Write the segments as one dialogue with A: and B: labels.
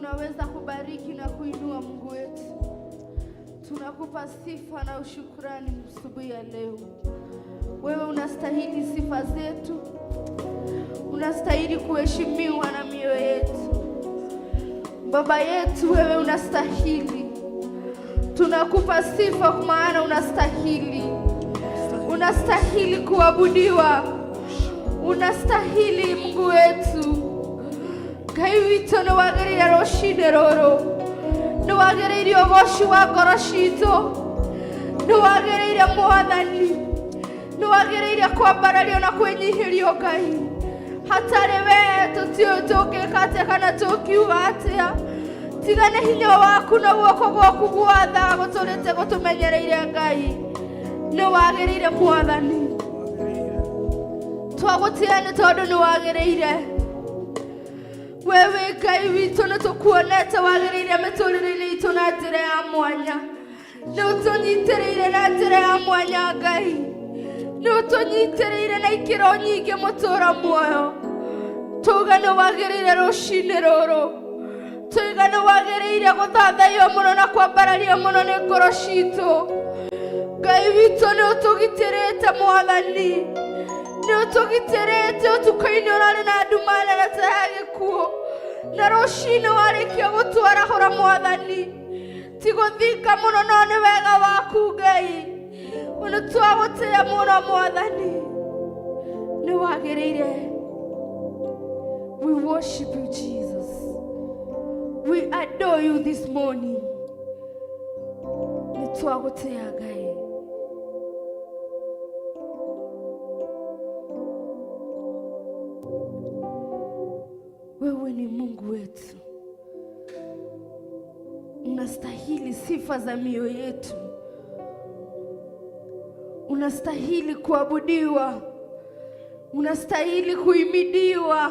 A: tunaweza kubariki na kuinua Mungu wetu. Tunakupa sifa na ushukrani asubuhi ya leo. Wewe unastahili sifa zetu. Unastahili kuheshimiwa na mioyo yetu. Baba yetu, wewe unastahili. Tunakupa sifa kwa maana unastahili. Unastahili kuabudiwa. Unastahili Mungu wetu. Ngai witũ nĩ wagĩrĩire rũcinĩ rũrũ. Nĩ wagĩrĩire ũgoci wa ngoro citũ. Nĩ wagĩrĩire Mwathani. Nĩ wagĩrĩire kwambarario na kwĩnyihĩrio Ngai. Hatarĩ we tũtiũĩ tũngĩka atĩa kana tũngiuga atĩa. Tiga nĩ hinya waku na guoko gwaku gwa tha gũtũrĩte gũtũmenyereire Ngai. Nĩ wagĩrĩire Mwathani. Twagũtĩĩa nĩ tondũ nĩ wagĩrĩire. Wewe Ngai witũ nĩ tũkuonete wagĩrĩire mĩtũrĩre-inĩ itũ na njĩra ya mwanya. Nĩ ũtũnyitĩrĩire na njĩra ya mwanya Ngai. Nĩ ũtũnyitĩrĩire na ikĩro nyingĩ mũtũũra muoyo. Tuga nĩ wagĩrĩire rũcinĩ rũrũ. Tuga nĩ wagĩrĩire gũthathaiyo mũno na kwambarario mũno nĩ ngoro citũ. Ngai witũ nĩ ũtũgitĩrĩte Mwathani. Nĩ ũtũgitĩrĩte ũtukũ-inĩ ũrarĩ na nduma nene ta ya gĩkuũ. Na rũcinĩ warĩkia gũtwarahũra Mwathani. Ti gũthinga mũno no nĩ wega waku Ngai. Nĩ twagũtĩĩa mũno Mwathani. Nĩ wagĩrĩire. We worship you, Jesus. We adore you this morning. Nĩ twagũtĩĩa Ngai. Wewe ni Mungu wetu. Unastahili sifa za mioyo yetu. Unastahili kuabudiwa. Unastahili kuhimidiwa.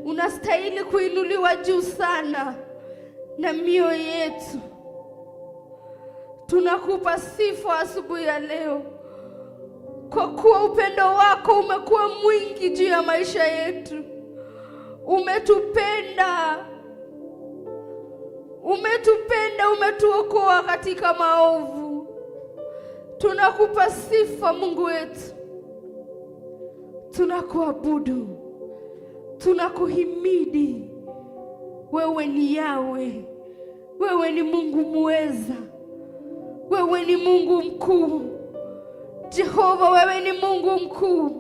A: Unastahili kuinuliwa juu sana na mioyo yetu. Tunakupa sifa asubuhi ya leo. Kwa kuwa upendo wako umekuwa mwingi juu ya maisha yetu. Umetupenda. Umetupenda, umetuokoa katika maovu. Tunakupa sifa Mungu wetu. Tunakuabudu. Tunakuhimidi. Wewe ni Yawe. Wewe ni Mungu muweza. Wewe ni Mungu mkuu. Jehova, wewe ni Mungu mkuu.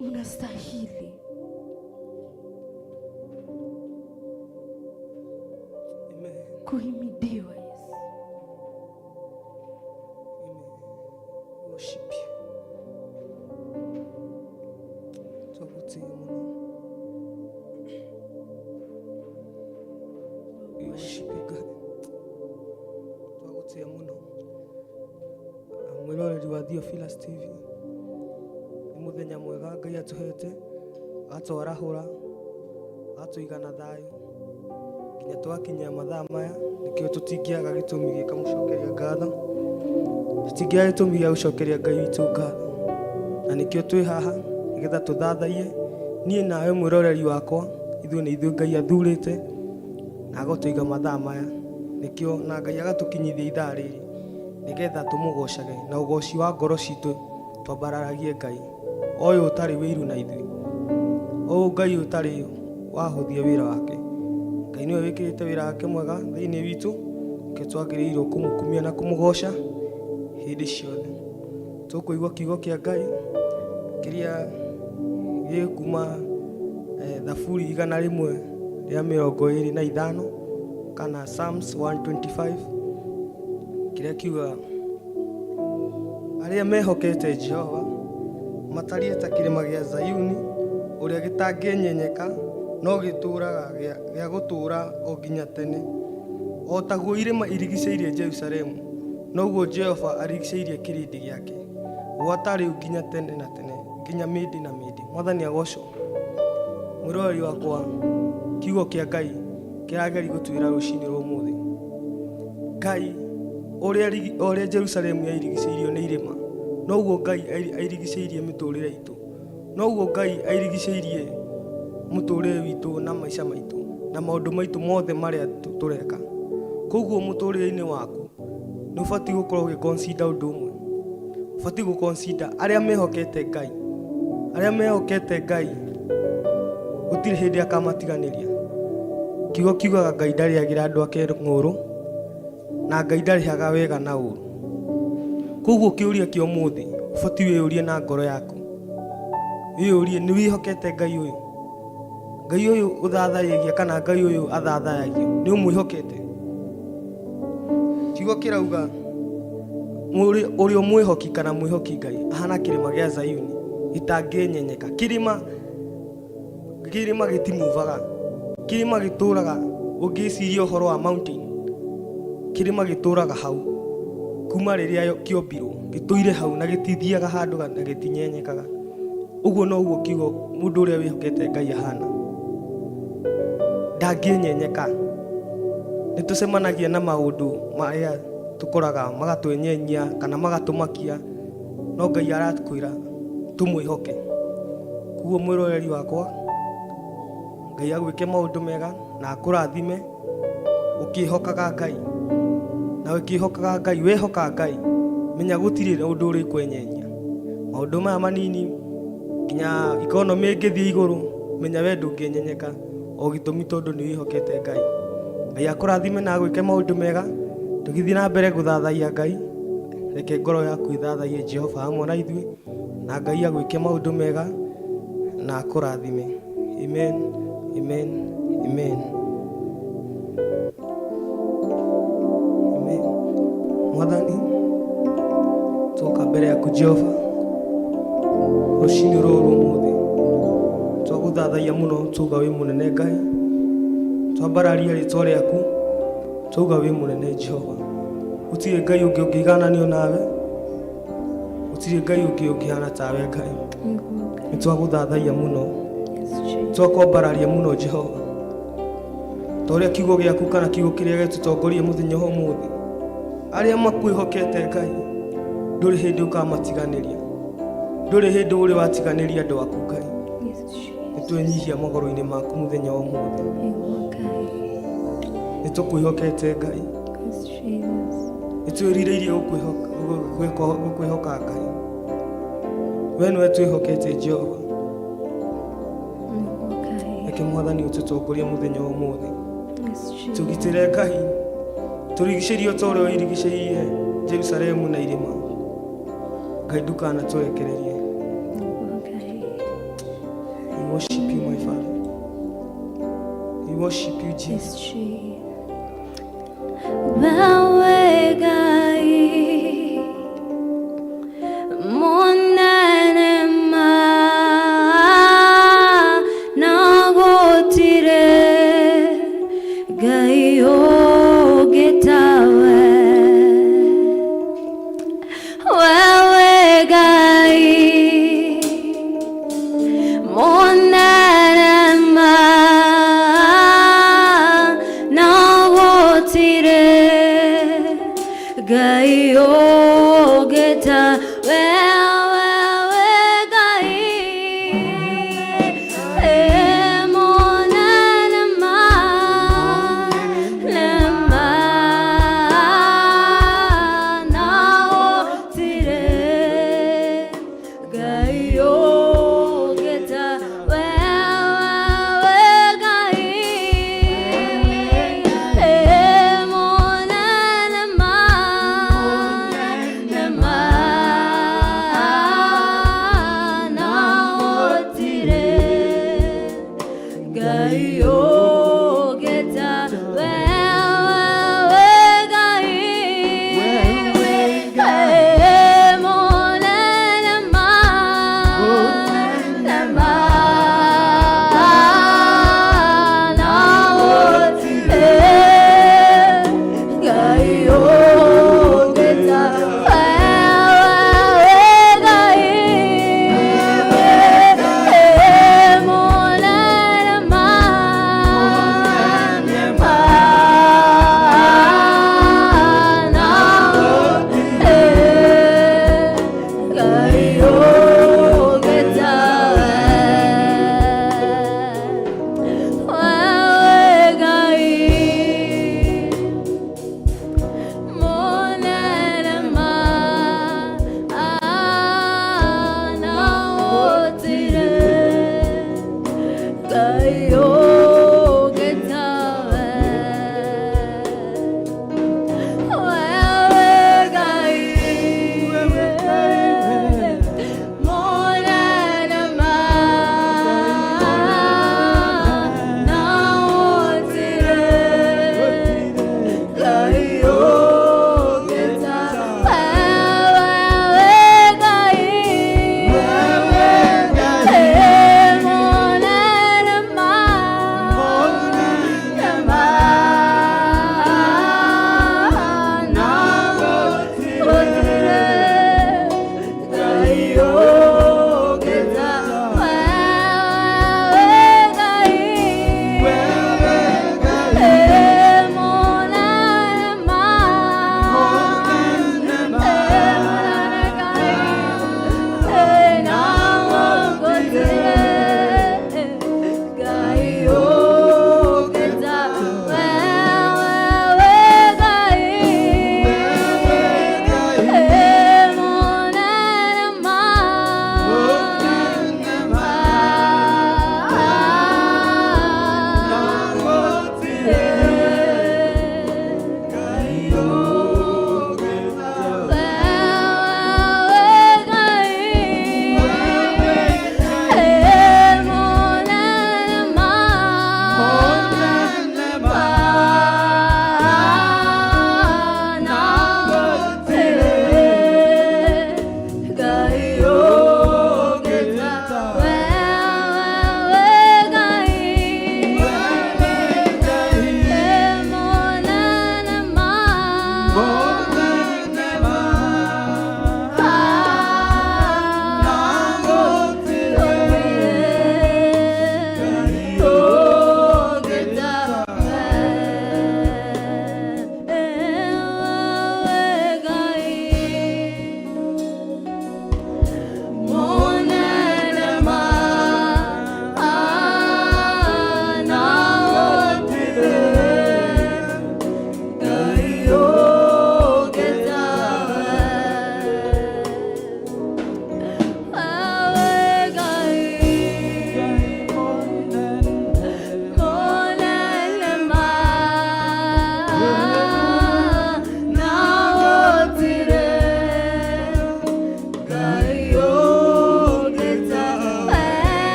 A: Unastahili. Kuhimidiwa Yesu.
B: Worship you. Twagũtĩĩa mũno. Worship you God. Twagũtĩĩa mũno. Mwĩroreri wa Theophilus TV. Nĩ mũthenya mwega Ngai atũhete. Atwarahũra. Atũiga na thayũ. Nginya twakinya mathaa maya nikĩo tũtingĩaga gĩtũmi gĩa kũmũcokeria ngatho. Tũtingĩaga gĩtũmi gĩa gũcokeria Ngai witũ ngatho. Na nikĩo twĩ haha nĩgetha tũthathaiye. Niĩ nawe mwĩroreri wakwa, ithuĩ nĩ ithuĩ Ngai athurĩte na agũtũiga mathaa maya. Nikĩo na Ngai agatũkinyithia ithaa rĩrĩ nĩgetha tũmũgocage na ũgoci wa ngoro citũ twambararagie Ngai. Ũyũ ũtarĩ wĩiru na ithuĩ. Ũyũ Ngai ũtarĩ wahũthia wĩra wake. Ngai nĩwe wĩkĩrĩte wĩra wake mwega thĩinĩ witũ. Ke twagĩrĩirwo kũmũkumia na kũmũgoca hĩndĩ ciothe. Tũkũigua kiugo kĩa Ngai kĩrĩa gĩkuma Thaburi 125 kana Psalms 125 kĩrĩa kiuga arĩa mehokete Jehova matariĩ ta kĩrĩma gĩa Zayuni ũrĩa gĩtangĩnyenyeka no gĩtũũraga gĩa gũtũũra o nginya tene. O taguo irĩma irigicĩirie Jerusalemu noguo Jehova arigicĩirie kĩrĩndĩ gĩake gwata rĩu nginya tene na tene nginya mĩndĩ na mĩndĩ. Mwathani agocwo. Mwĩroreri wakwa, kiugo kĩa Ngai kĩrageria gũtwĩra rũcinĩ rwa ũmũthĩ. Ngai ũrĩa Jerusalemu yairigicĩirio nĩ irĩma noguo Ngai airigicĩirie mĩtũrĩre itũ. Noguo Ngai airigicĩirie mũtũrĩre witũ na maica maitũ. na maundu maitu mothe maria tureka. Koguo muturire-ini waku ni ubati gukorwo ugiconsider undu umwe. Ubati guconsider aria mehokete Ngai. Aria mehokete Ngai gutiri hindi akamatiganiria. Kiugo kiugaga Ngai ndariagira andu ake ng'uru na Ngai ndarihaga wega na uru. Koguo kiuria kio muthi ubati wiyurie na ngoro yaku. Wiyurie ni wihokete Ngai uyu. Ngai uyu uthathaiyagia kana Ngai uyu athathayagio ni umwihokete. Kiugo kirauga uri umwihoki kana mwihoki Ngai ahana kirima gia Zayuni itanginyenyeka. Kirima gitimuvaga. Kirima gituraga ungiciria uhoro wa mountain. Kirima gituraga hau kuma riria kiombirwo gituire hau na gitithiaga handu na gitinyenyekaga. Uguo no uguo kiugo mundu uria wihokete Ngai ahana. Ndanginyenyeka. Nitucemanagia na maundu maria tukoraga magatwenyenyia kana magatumakia, no Ngai aratwira tumwihoke. Kuguo mwiroreri wakwa, Ngai agwike maundu mega na akurathime ukihokaga Ngai. Na ukihokaga Ngai, wehoka Ngai, menya gutiri undu uri kwenyenya. Maundu maya manini nginya economy ngithie iguru, menya we ndunginyenyeka o gitumi tondu ni wihokete Ngai. Ngai akurathime na agwike maundu mega. Tugithie na mbere guthathaiya Ngai. Reke ngoro yaku ithathaiye Jehova hamwe na ithuĩ, na Ngai agwike maundu mega na akurathime. Amen, amen, amen. Amen. Mwathani, tuoka mbere yaku Jehova ruci-ini rũrũ ũmũthĩ, twagũthathaiya mũno tuga wĩ mũnene Ngai. Twambararia rĩtwa rĩaku tuga wĩ mũnene Jehova. Gũtirĩ Ngai ũngĩ ũngĩigananio nawe, gũtirĩ Ngai ũngĩ ũngĩhana tawe Ngai. Nĩtwagũthathaiya mũno, twakwambararia mũno Jehova, ta ũrĩa kiugo gĩaku kana kiugo kĩrĩa gĩtũtongoria mũthenya ũmũthĩ. Arĩa makwĩhokete Ngai ndũrĩ hĩndĩ ũkamatiganĩria, ndũrĩ hĩndĩ ũrĩ watiganĩria andũ aku Ngai. Nĩtwenyihia magoro-inĩ maku mũthenya ũmũthĩ, nĩtũkwĩhokete Ngai, nĩtwĩrirĩirie gũkwĩhoka Ngai. We nĩwe twĩhokete Jehova. Reke Mwathani ũtũtongorie mũthenya ũmũthĩ, tũgitĩre Ngai, tũrigicĩrie ta ũrĩa ũirigicĩirie Jerusalemu na irĩma. Ngai ndukanatũrekererie. We worship you, my Father. We worship you, Jesus.
A: Wewe Ngai monene na gutire Ngai ũngĩ tawe. Wewe Ngai monene na gutire Ngai ũngĩ tawe.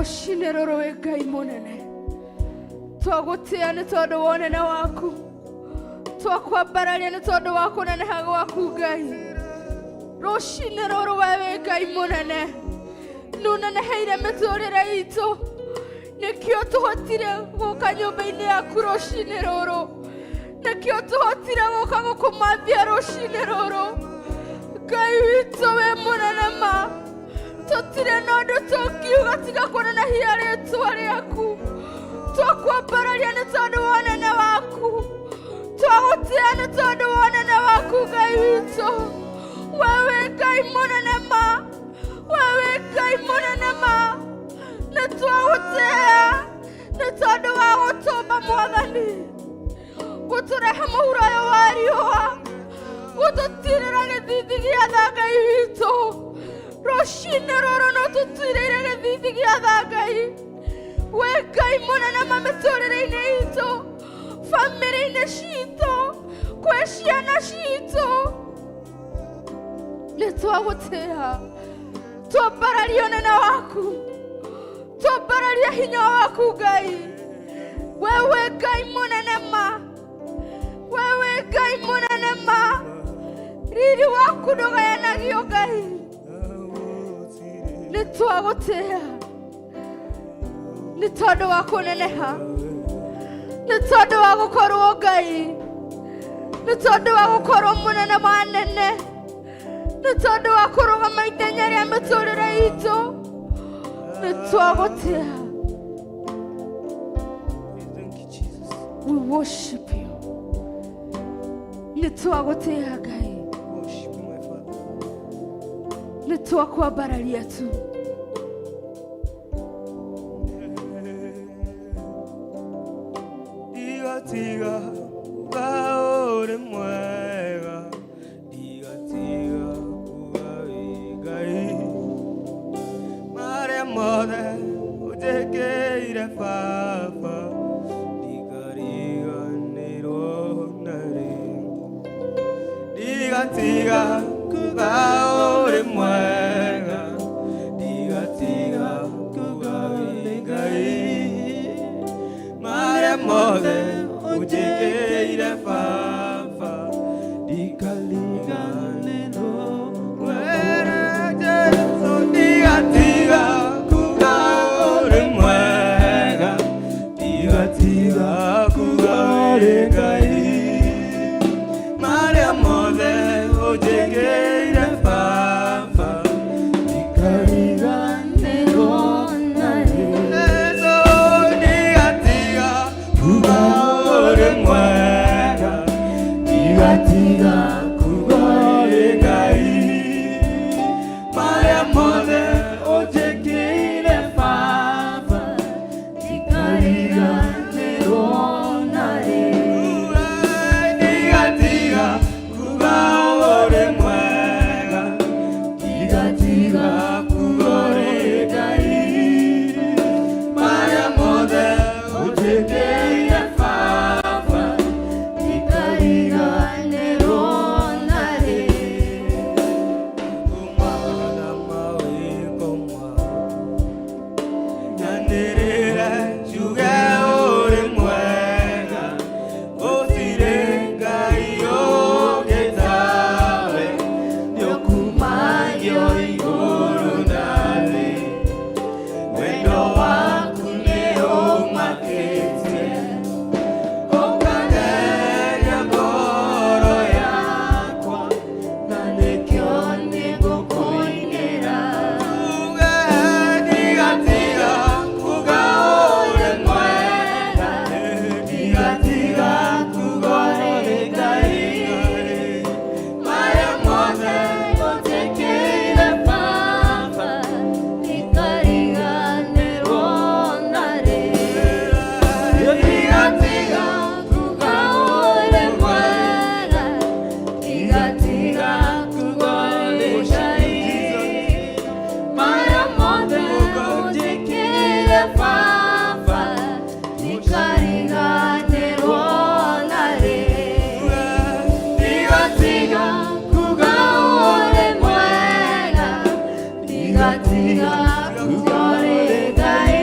A: Roshine roro we Ngai munene. Twagutia nĩ tondũ wa ũnene waku. Twakwambararia nĩ tondũ wa kũneneha gwaku Ngai. Roshine roro we Ngai munene. Nũneneheire mĩtũrĩre itũ. Nĩkĩo tũhotire gũka nyũmba-inĩ yaku roshine roro. Nĩkĩo tũhotire gũka gũkũmathia roshine roro. Ngai witũ we mũnene ma. Tũtirĩ na ũndũ tũngiuga tiga kũnenehia rĩĩtwa rĩaku. Twakwambararia nĩ tondũ wa ũnene waku. Twagũtĩa nĩ tondũ wa ũnene waku Ngai witũ. Wewe Ngai mũnene ma. Wewe Ngai mũnene ma. Nĩtwagũtĩa nĩ tondũ wa gũtũũmba Mwathani. Gũtũrehe mũhuro wa riũa. Gũtũtirĩra gĩthithi gĩa tha Ngai witũ. Roshine roro no tũtuĩrĩire gĩthithi gĩa tha Ngai. We Ngai mũnene ma mĩtũrĩre-inĩ itũ. Bamĩrĩ-inĩ citũ. Kwĩ ciana citũ. Nĩtwagũtĩa. Twambararia ũnene waku. Twambararia hinya waku Ngai. Wewe Ngai mũnene ma. Wewe Ngai mũnene ma. Riri waku ndũgayanagio Ngai. Nĩtwagũtĩa. Nĩ tondũ wa kũneneha. Nĩ tondũ wa gũkorwo Ngai. Nĩ tondũ wa gũkorwo mũnene wa anene. Nĩ tondũ wa kũrũgama ithenya rĩa mĩtũrĩre itũ. Nĩtwagũtĩa. We worship you. Nĩtwagũtĩa Ngai. Nĩtwakwambararia tu.
B: Tiga ugaore mwega. Tiga ugagai. Mare mothe ujekeire baba. Tiga kugaore mwega. Tiga kugagai. Mare mothe ujekeire baba. Tikaliganero were Jesu. Tiga kugaore mwega. Tiga kugagai. Mare mothe ujekeire baba. Tikaliganero nare. Tiga kugaore mwega. Tiga kugagai. Mare mothe ujekeire baba. Tikaliganero nare. Tiga kugaore mwega. Tiga kugagai. Mare mothe ujekeire baba. Tikaliganero nare. Umwana mawingoma. Nyanderera jugaore mwega. Otire Ngai ogetawe. Nyokumayo iguru nale. Wendo waku nĩũmakĩtie. Ũkagenya ngoro yakwa. Na nĩkĩo nĩngũkũinĩra. Tiga kugaore mwega. Tiga kugaore Ngai. Mare mothe ujekeire baba. Tikaliganero nare. Tiga kugaore mwega. Tiga kugaore Ngai. Mare mothe ujekeire baba. Tikaliganero nare. Tiga kugaore mwega. Tiga kugaore Ngai.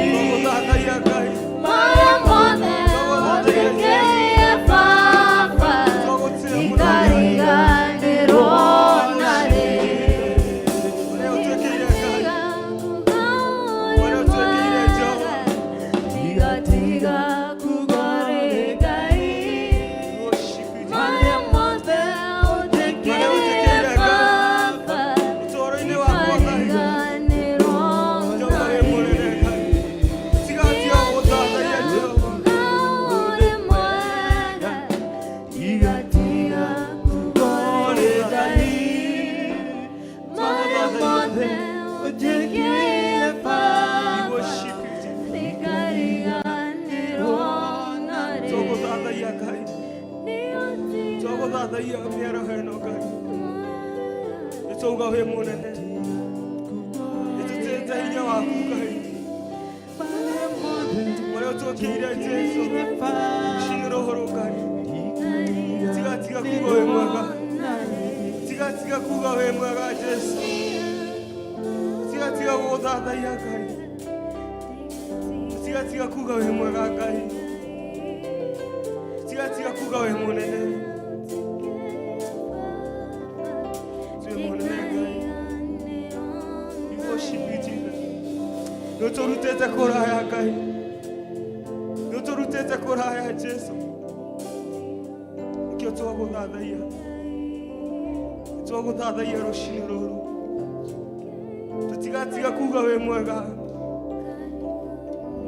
B: Guthathaiya miara heno Ngai. Nĩtwauga wĩ mũnene. Nĩtũtĩte hinya waku Ngai. Marĩa ũtwĩkĩire Jesũ. Ũcinĩ roho Ngai. Tiga kuga wĩ mwega. Tiga kuga wĩ mwega Jesũ. Tiga gũthathaiya Ngai. Tiga kuga wĩ mwega Ngai. Tiga kuga wĩ mũnene. Nĩtũrutĩte kũraya Ngai. Nĩtũrutĩte kũraya Jesũ. Nĩkĩo twagũthathaiya. Twagũthathaiya rũcinĩ rũrũ. Tũtigatiga kuga wĩ mwega.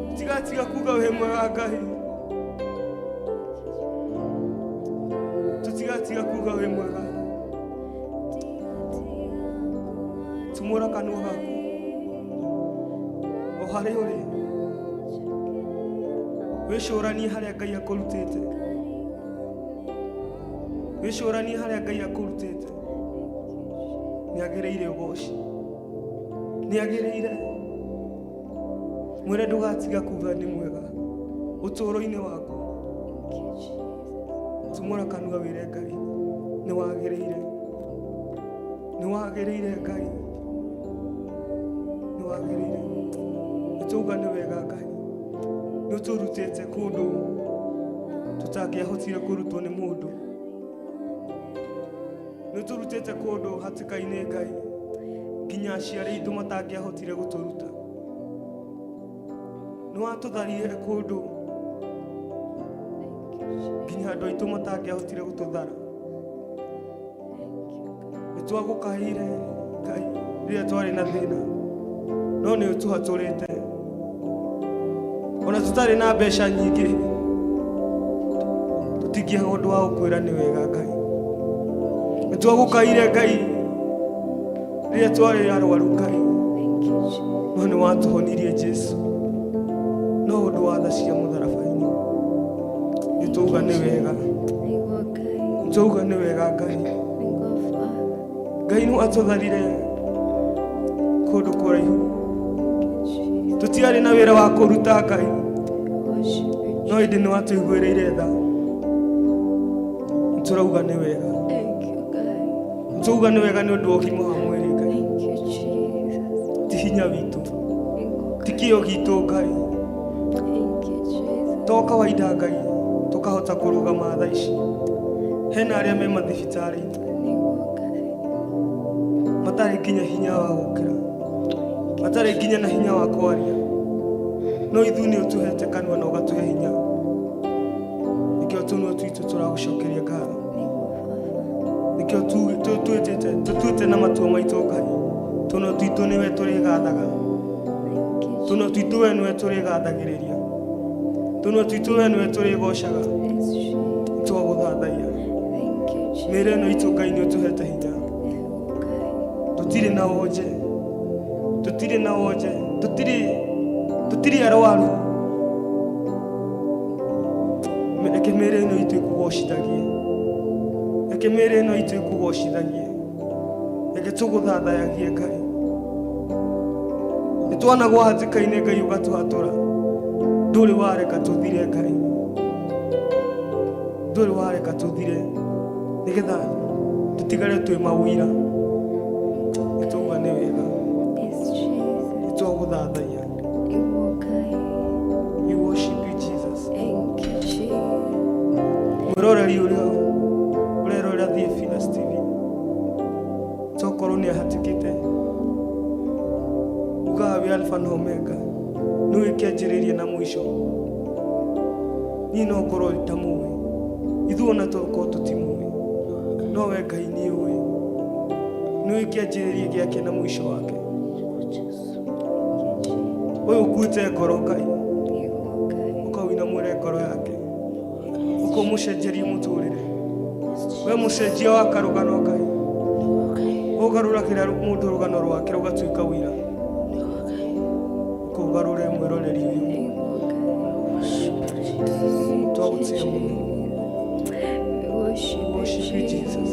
B: Tũtigatiga kuga wĩ mwega Ngai. Tũtigatiga kuga wĩ mwega. Tumũra kanua gaku. Harĩa ũrĩ wĩcũranie harĩa Ngai akũrutĩte. Wĩcũranie harĩa Ngai akũrutĩte. Nĩagĩrĩire ũgoci. Nĩagĩrĩire. Mwĩre ndũgatiga kuga nĩ mwega ũtũũro-inĩ waku. Tumũra kanua wĩre Ngai nĩwagĩrĩire. Nĩwagĩrĩire Ngai. Nĩwagĩrĩire. Nĩtwauga nĩ wega Ngai. Nĩũtũrutĩte kũndũ tũtangĩahotire kũrutwo nĩ mũndũ. Nĩũtũrutĩte kũndũ hatĩka-inĩ Ngai. Nginya aciari aitũ matangĩahotire gũtũruta. Nĩwatũtharire kũndũ nginya andũ aitũ matangĩahotire gũtũthara. Nĩtwagũkaĩire Ngai rĩrĩa twarĩ na thĩna. No nĩũtũhatũrĩte. Ona tũtarĩ na mbeca nyingĩ. Tũtingĩaga ũndũ wa gũkwĩra nĩ wega Ngai. Nĩtwagũkaĩire Ngai rĩrĩa twarĩ arwaru Ngai. No nĩwatũhonirie Jesũ. No ũndũ wa tha cia mũtharaba-inĩ. Nĩtwauga nĩ wega. Nĩtwauga nĩ wega Ngai. Ngai nĩwatũtharire kũndũ kũraihu. Tũtiarĩ na wĩra wa kũruta Ngai. No hĩndĩ nĩwatũiguĩrĩire tha. Nĩtũrauga nĩ wega. Nĩtũrauga nĩ wega nĩ ũndũ wa ũgima wa mwĩrĩ Ngai. Ti hinya witũ. Ti kĩo gitũ Ngai. To kawaida Ngai tũkahota kũrũgama thaa ici. Hena arĩa me mathibitarĩ-inĩ. Matarĩ nginya hinya wa gũkĩra. Matarĩ nginya na hinya wa kwaria. No ithuĩ nĩũtũhete kanua na ũgatũhe hinya. Nĩkĩo tũnua twitũ tũragũcokeria ngatho. Nĩkĩo tũtuĩte na matua maitũ Ngai. Tũnua twitũ nĩwe tũrĩgathaga. Tũnua twitũ we nĩwe tũrĩgathagĩrĩria. Tũnua twitũ we nĩwe tũrĩgocaga. Nĩtwagũthathaiya. Mĩĩrĩ ĩno itũ Ngai nĩũtũhete hinya. Tũtirĩ na wonje. Tũtirĩ na wonje. Tũtirĩ arwaru. Reke mĩĩrĩ ĩno itũ ĩkũgocithagie. Reke mĩĩrĩ ĩno itũ ĩkũgocithagie. Reke tũgũthathayagie Ngai. Nĩtwanagwo hatĩka-inĩ Ngai ũgatũhatũra. Ndũrĩ wareka tũthire Ngai. Ndũrĩ wareka tũthire. Nĩgetha tũtigare twĩ mawĩra. Nĩtwauga nĩ wega. Nĩtwagũthathaiya. We worship you Jesus. Mwĩroreri ũrĩa ũrerorera Theophilus TV. Tokorwo nĩahatĩkĩte. Ugaga wĩ Alpha na Omega. Nĩwe kĩanjĩrĩria na mũico. Niĩ no ngorwo itamũĩ. Ithuĩ ona tokorwo tũtimũĩ. No we Ngai nĩũĩ. Nĩwe kĩanjĩrĩria gĩake na mũico wake. Ũyũ ũkuĩte ngoro Ngai. Ũkawĩinamũre ngoro yake. Ũkamũcenjeria mũtũrĩre. We mũcenjia wa karũgano Ngai. kugarura kira mundu rugano rwake rugatuika wira kugarure mwiroreri uyu twawutsiye mu worship you, Jesus.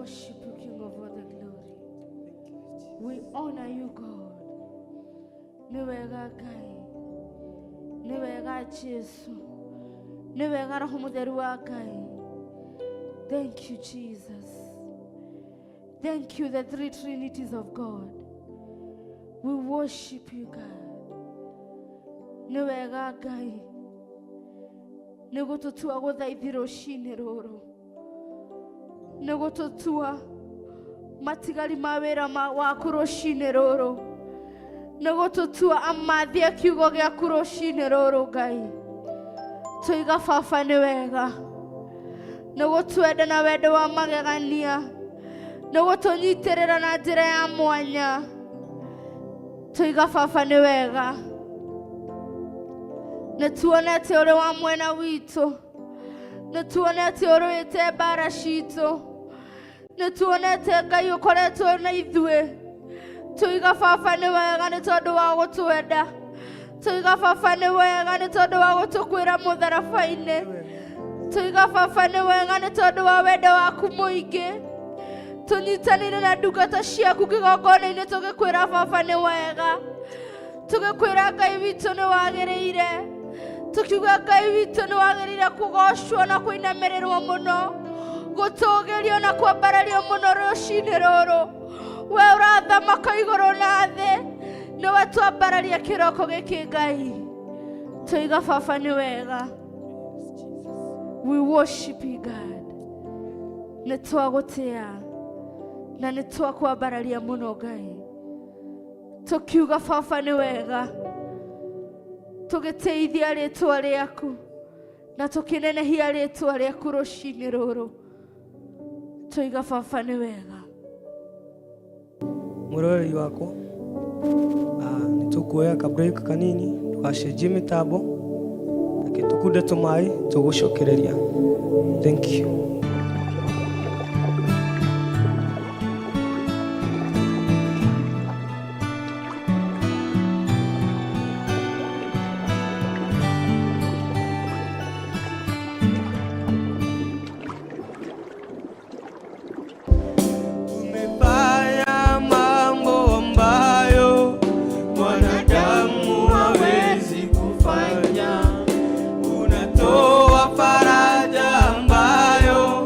A: worship you, King of all the glory. We honor you, God. Niwega Ngai. Niwega Jesu. Niwega Roho Mutheru wa Ngai. Thank you, Jesus. Thank you, the three trinities of God. We worship you, God. Niwega Ngai. Nigututua guthaithira ruci-ini ruru. Nigututua matigari ma wira waku ruci-ini ruru. Nigututua amathia kiugo giaku ruci-ini ruru, Ngai. Tuiga Baba ni wega. Nigutwenda na wendo wa magegania. Nigutunyitirira na njira ya mwanya. Tuiga Baba ni wega. Nituonete uri wa mwena witu. Nituonete uruite mbara citu. Nituonete Ngai ukoretwo na ithuĩ. Tuiga Baba ni wega ni tondu wa gutwenda. Tuiga Baba ni wega ni tondu wa gutukwira mutharabai-ini. Tuiga Baba ni wega ni tondu wa wendo waku muingi. Tunyitanire na ndungata ciaku kigongona-ini tugikwira Baba ni wega. Tugikwira Ngai witu ni wagiriire. Tukiuga Ngai witu ni wagiriire kugocwo na kuinamirĩrwo muno. Gutugirio na kwambarario muno ruci-ini ruru. We urathamaka iguru na thi. Niwe twambararia kiroko giki Ngai. Tuiga Baba ni wega. We worship you, God. Nitwagutia na nitwakwambararia muno Ngai. Tukiuga Baba ni wega. Tugiteithia ritwa riaku na tukinenehia ritwa riaku ruci-ini ruru. Tuiga Baba ni wega.
B: Muroreri wako, nitukuoya ka break kanini tugacenjie mitambo na tukunde tumai tugucokereria. Thank you.
C: Unatoa faraja ambayo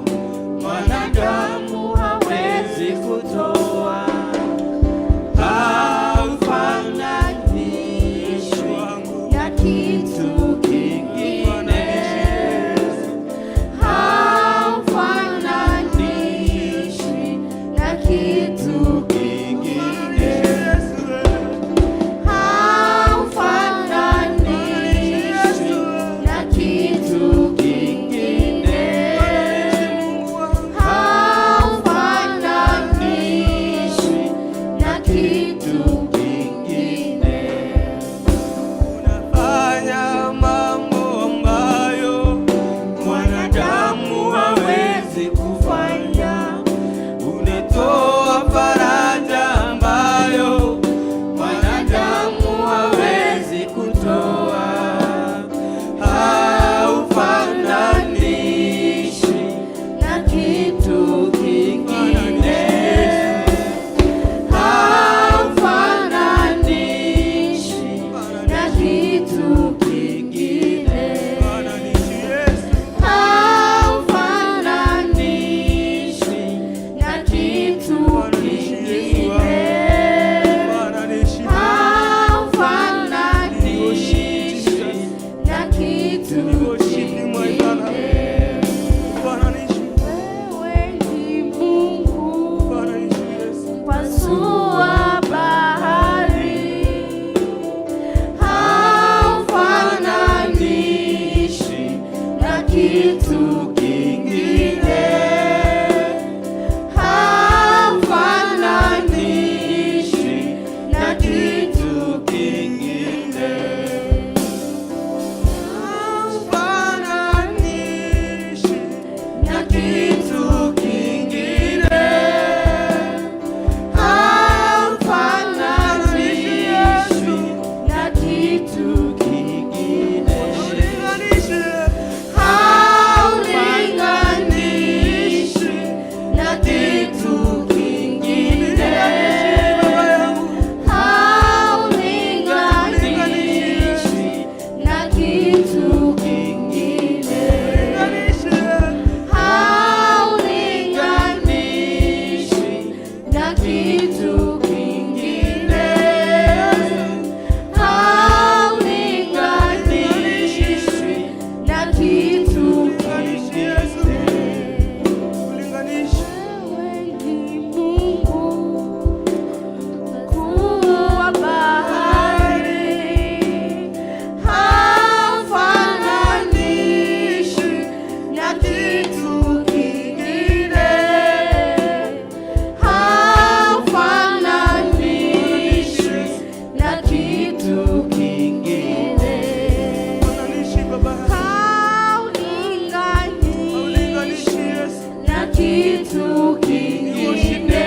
A: kitu kingine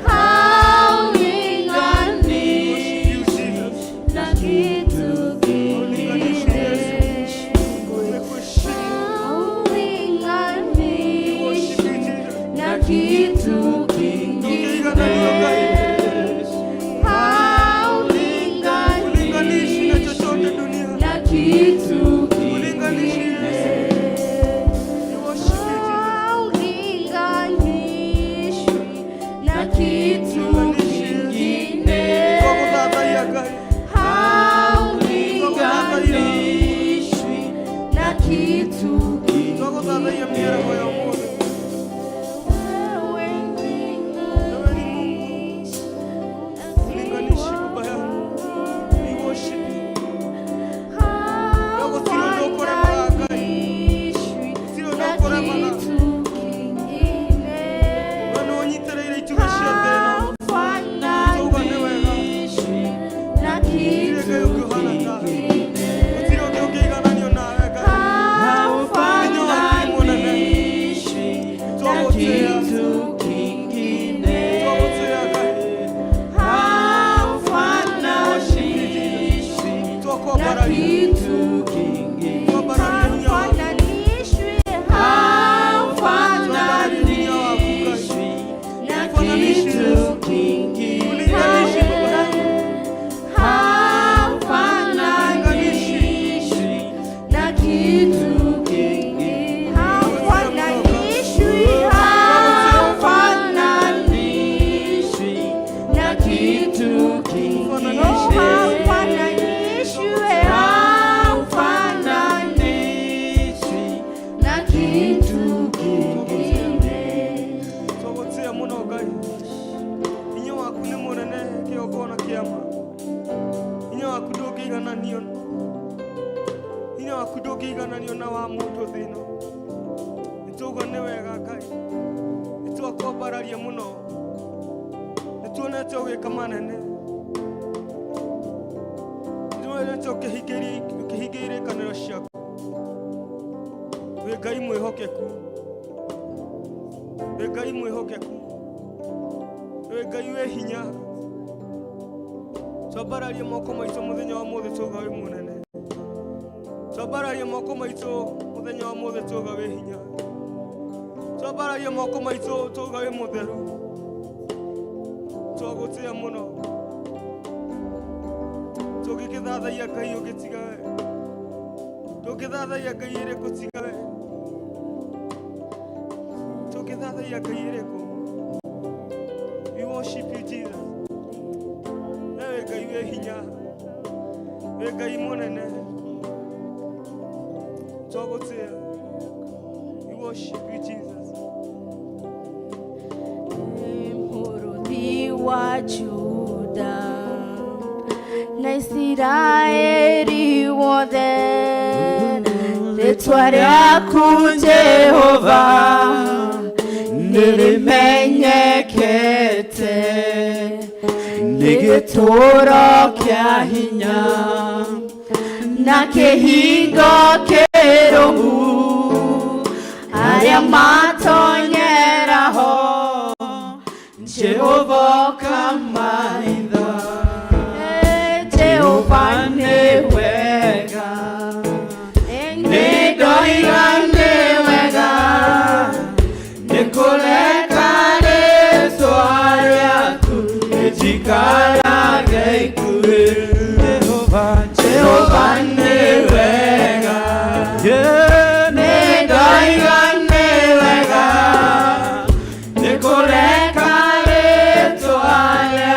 A: haulinganishwi na kitu kingine, haulinganishwi na kitu kingine, haulinganishwi na kitu kingine, haulinganishwi na kitu kingine, haulinganishwi na kitu
B: We worship you, Jesus. We worship you, Jesus.
A: Murudi wa Juda na Israeli wothe rĩtwa rĩaku Jehova nĩrĩmenyekete nĩ gĩtũũro kĩa hinya na kĩhingo kĩrũmu arĩa matonyeraho Jehova kamaitha Jehova nĩ wega nĩ ndoiga nĩ wega nĩ kũreka rĩtwa rĩaku rĩtikarage ikuhĩ Jehova nĩ wega nĩ ndoiga nĩ wega nĩ kũreka rĩtwa rĩaku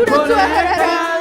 A: unatuoherera